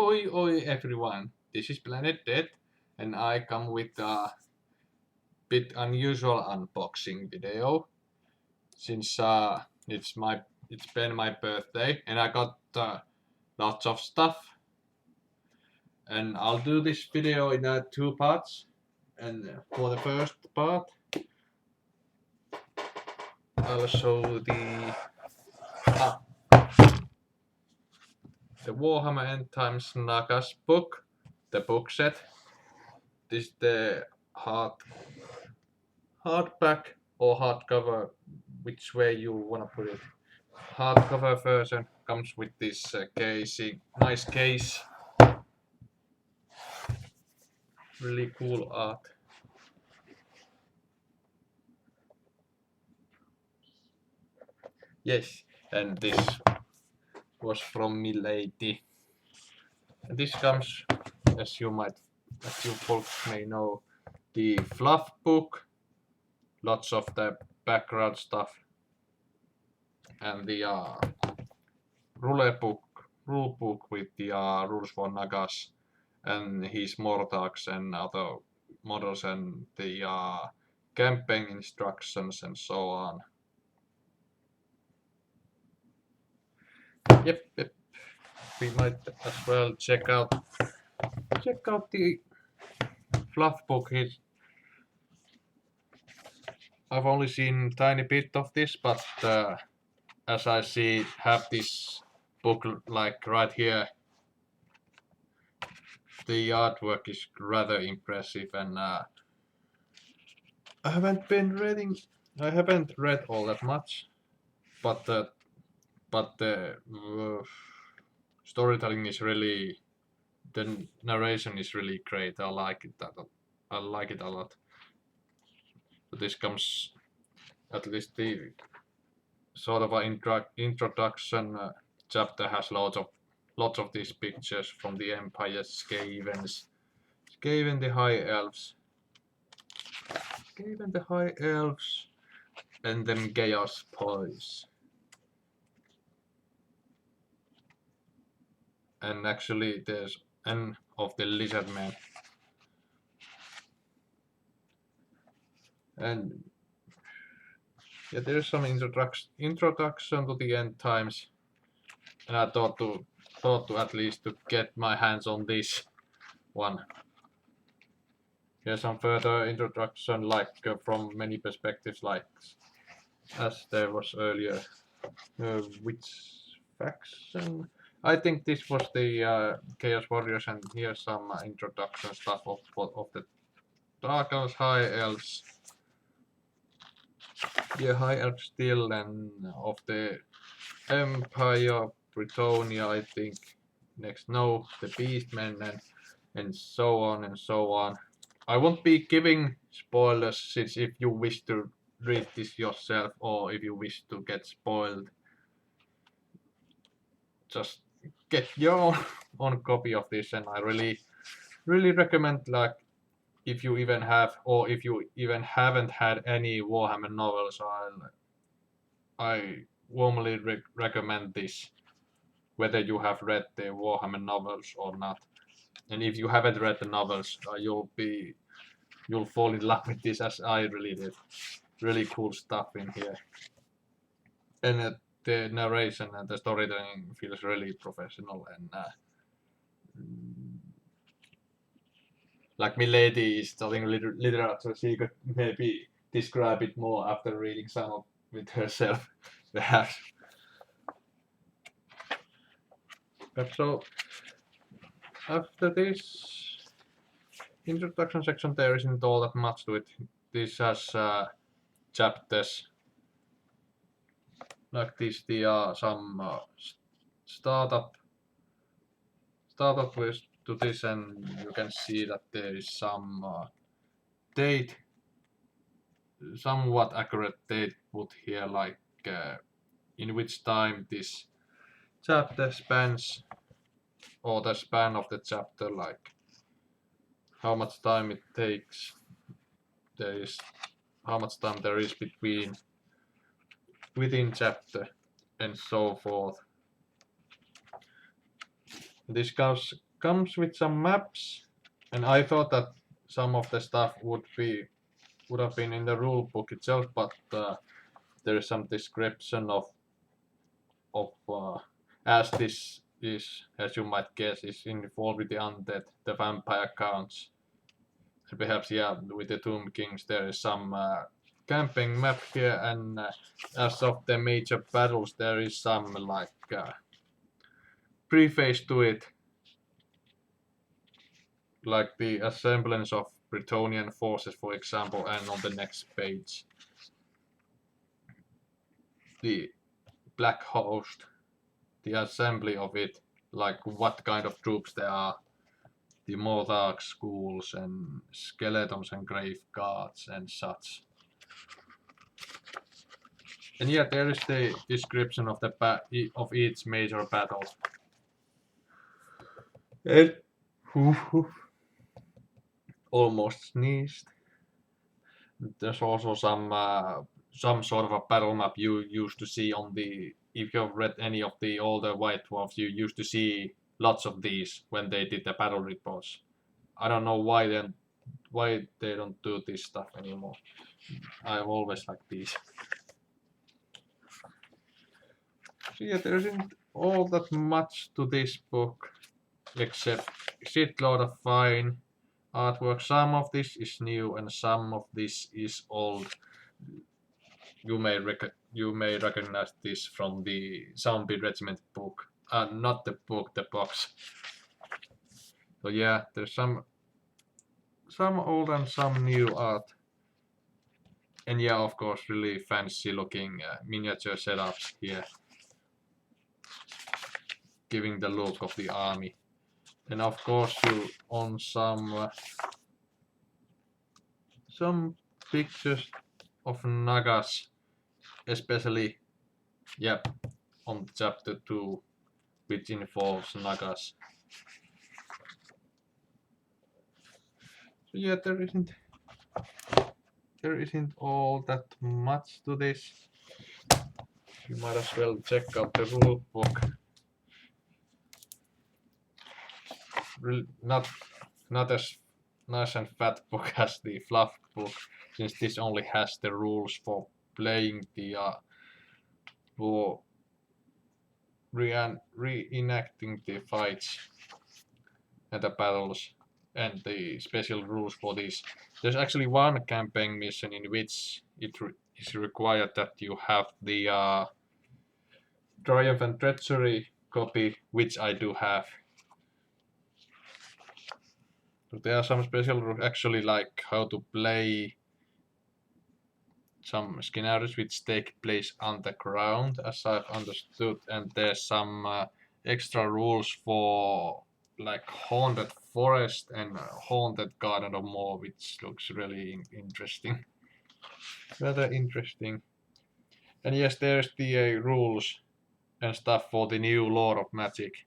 Oi oi everyone, this is Planet Dead and I come with a bit unusual unboxing video since it's been my birthday and I got lots of stuff, and I'll do this video in two parts. And for the first part I'll show ah, the Warhammer End Times Nagas book, the book set. This is the hardback or hardcover, which way you wanna put it. Hardcover version comes with this casing, nice case, really cool art. Yes, and this was from milady. And this comes, as you folks may know, the fluff book, lots of the background stuff, and the rule book with the rules for Nagas and his Mortags and other models, and the campaign instructions and so on. Yep. We might as well check out the fluff book. I've only seen tiny bit of this, but as I see, have this book like right here. The artwork is rather impressive, and I haven't read all that much, but the storytelling is really, the narration is really great. I like it a lot. So this comes, at least the sort of an introduction chapter has lots of these pictures from the Empire, Skaven, the High Elves, and them Chaos Boys. And actually there's an of the Lizard Man. And yeah, there's some introduction to the end times, and I thought to at least to get my hands on this one. Here's some further introduction, like from many perspectives, like as there was earlier. Which faction? I think this was the Chaos Warriors, and here's some introduction stuff of the Dark Elves, High Elves. Yeah, High Elves still, and of the Empire, Britonia, I think. Next, no, the Beastmen, and so on and so on. I won't be giving spoilers, since if you wish to read this yourself, or if you wish to get spoiled, just get your own copy of this. And I really recommend, like, if you even have, or if you even haven't had any Warhammer novels, I warmly recommend this, whether you have read the Warhammer novels or not. And if you haven't read the novels, you'll fall in love with this, as I really did. Really cool stuff in here, and the narration and the storytelling feels really professional, and like milady is studying literature, she could maybe describe it more after reading some of it herself, perhaps. But so after this introduction section, there isn't all that much to it. This has chapters like this. Some startup with to this, and you can see that there is some date, somewhat accurate date put here, like in which time this chapter spans, or the span of the chapter, like how much time it takes. There is how much time there is within chapter, and so forth. This comes with some maps, and I thought that some of the stuff would have been in the rule book itself, but there is some description of as this is, as you might guess, is involved with the undead, the vampire counts, and perhaps yeah, with the Tomb Kings there is some camping map here, and as of the major battles there is some like preface to it, like the assemblance of Bretonian forces, for example, and on the next page, the Black Host, the assembly of it, like what kind of troops there are, the Morthark schools and skeletons and grave guards and such. And yeah, there is the description of of each major battle. And almost sneezed. There's also some sort of a battle map you used to see on the. If you've read any of the older White Dwarfs, you used to see lots of these when they did the battle reports. I don't know why they don't do this stuff anymore. I've always liked these. So yeah, there isn't all that much to this book, except shitload of fine artwork. Some of this is new and some of this is old. You may recognize this from the Zombie Regiment book. Not the book, the box. So yeah, there's some old and some new art. And yeah, of course, really fancy looking miniature setups here, giving the look of the army. And of course, you on some pictures of Nagas, especially, yep, on chapter 2, which involves Nagas. So yeah, there isn't all that much to this. You might as well check out the rule book. Really not as nice and fat book as the fluff book, since this only has the rules for playing the for reenacting the fights and the battles and the special rules for this. There's actually one campaign mission in which it is required that you have the Triumph and Treachery copy, which I do have. So there are some special rules, actually, like how to play some scenarios which take place underground, as I've understood, and there's some extra rules for like haunted forest and haunted garden or more, which looks really interesting, rather interesting. And yes, there's the rules and stuff for the new Lore of Magic,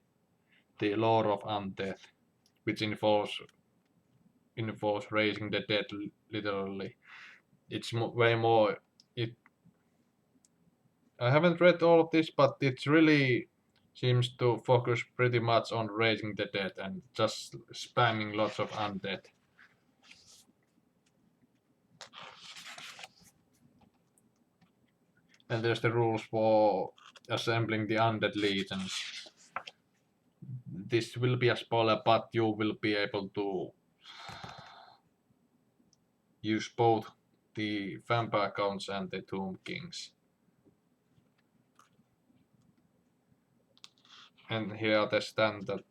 the Lore of Undeath, which involves raising the dead literally. It's way more. I haven't read all of this, but it really seems to focus pretty much on raising the dead and just spamming lots of undead. And there's the rules for assembling the undead legions. This will be a spoiler, but you will be able to use both the vampire counts and the Tomb Kings. And here are the standard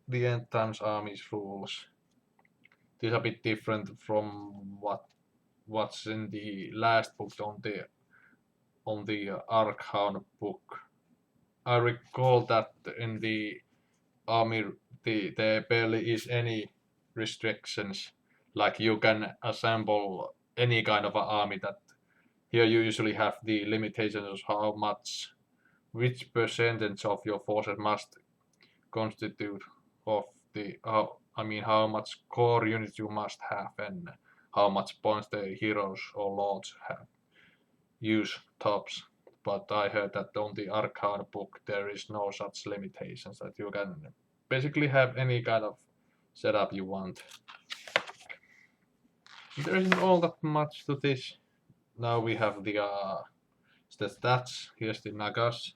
the End Times Armies rules. These are a bit different from what's in the last book on the Arkhound book. I recall that in the army there barely is any restrictions. Like you can assemble any kind of an army. That here you usually have the limitations of which percentage of your forces must constitute of the how much core units you must have and how much points the heroes or lords have use tops. but I heard that on the arcade book there is no such limitations, that you can basically have any kind of setup you want. There isn't all that much to this. Now we have the stats. Here's the Nagas.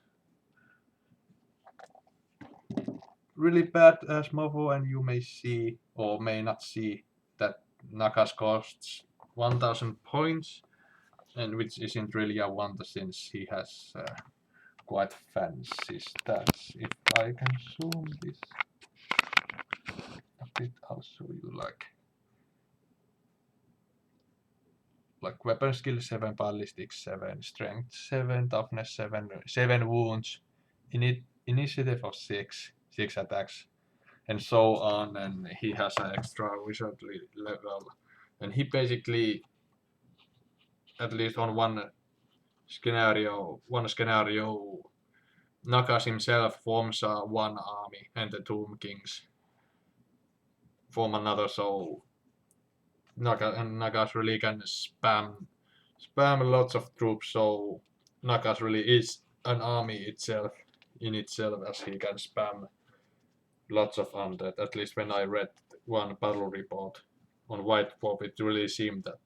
Really bad as mofo, and you may see or may not see that Nagas costs 1000 points, and which isn't really a wonder since he has quite fancy stats. If I can zoom this a bit, I'll show you like weapon skill 7, ballistics 7, strength 7, toughness 7, 7 wounds, initiative of 6, 6 attacks, and so on. And he has an extra wizardly level, and he basically, at least on one scenario, Nagas himself forms one army, and the Tomb Kings form another. So Nagas really can spam lots of troops. So Nagas really is an army itself in itself, as he can spam lots of undead. At least when I read one battle report on White Wolf, it really seemed that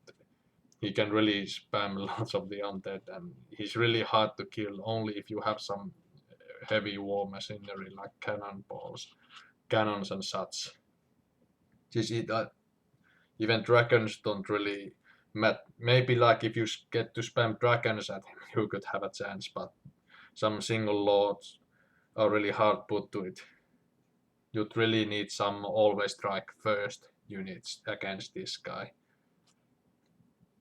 he can really spam lots of the undead, and he's really hard to kill only if you have some heavy war machinery like cannons and such. Even dragons don't really matter. Maybe like if you get to spam dragons at him, you could have a chance, but some single lords are really hard put to it. You'd really need some always strike first units against this guy.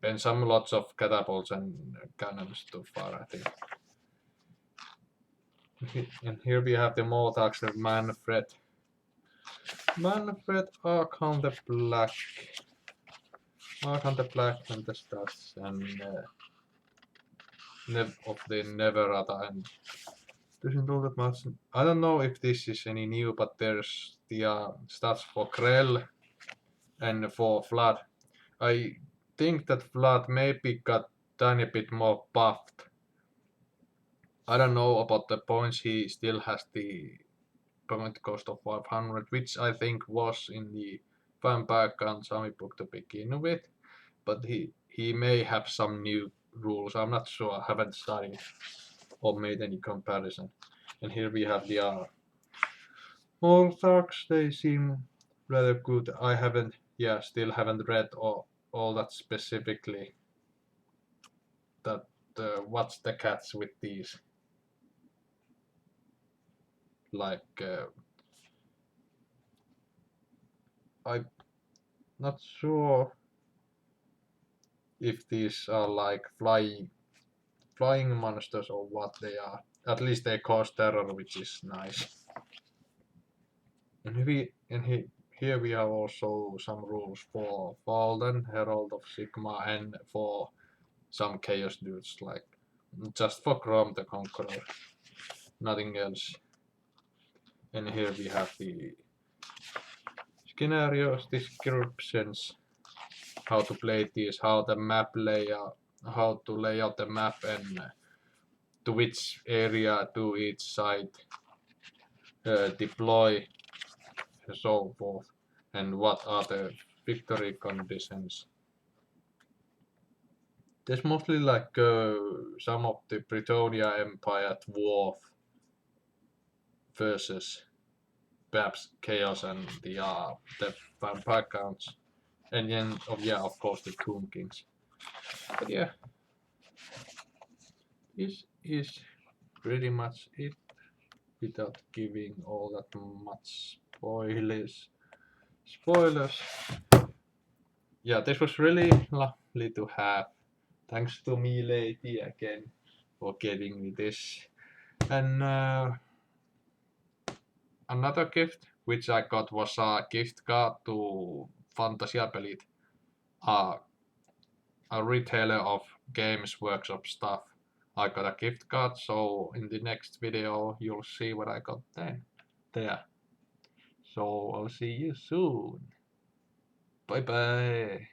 And some lots of catapults and cannons to fire at him. And here we have the Mortax and Manfred. Archon the Black. Archon the Black and the stats, and of the Neverata, and doesn't all that much. I don't know if this is any new, but there's the stats for Krell and for Vlad. I think that Vlad maybe got tiny bit more buffed. I don't know about the points. He still has the point cost of 500, which I think was in the Vampire Count's army book to begin with, but he may have some new rules. I'm not sure. I haven't studied or made any comparison. And here we have the Mortarks. They seem rather good. I haven't, still haven't read all that specifically. That what's the catch with these? Like I'm not sure if these are like flying monsters or what they are. At least they cause terror, which is nice. And here we have also some rules for Fallen, Herald of Sigma, and for some Chaos dudes, like just for Chrome the Conqueror, nothing else. And here we have the scenarios, descriptions, how to play these, how the map layout, how to lay out the map, and to which area to each site deploy, and so forth, and what are the victory conditions. There's mostly like some of the Bretonia Empire dwarf versus perhaps Chaos and the Vampire Counts, and then of course the Tomb Kings. But yeah, this is pretty much it, without giving all that much spoilers. Yeah, this was really lovely to have. Thanks to milady again for getting me this. And another gift which I got was a gift card to Fantasiapelit, a retailer of Games Workshop stuff. I got a gift card, so in the next video you'll see what I got there. So I'll see you soon. Bye bye.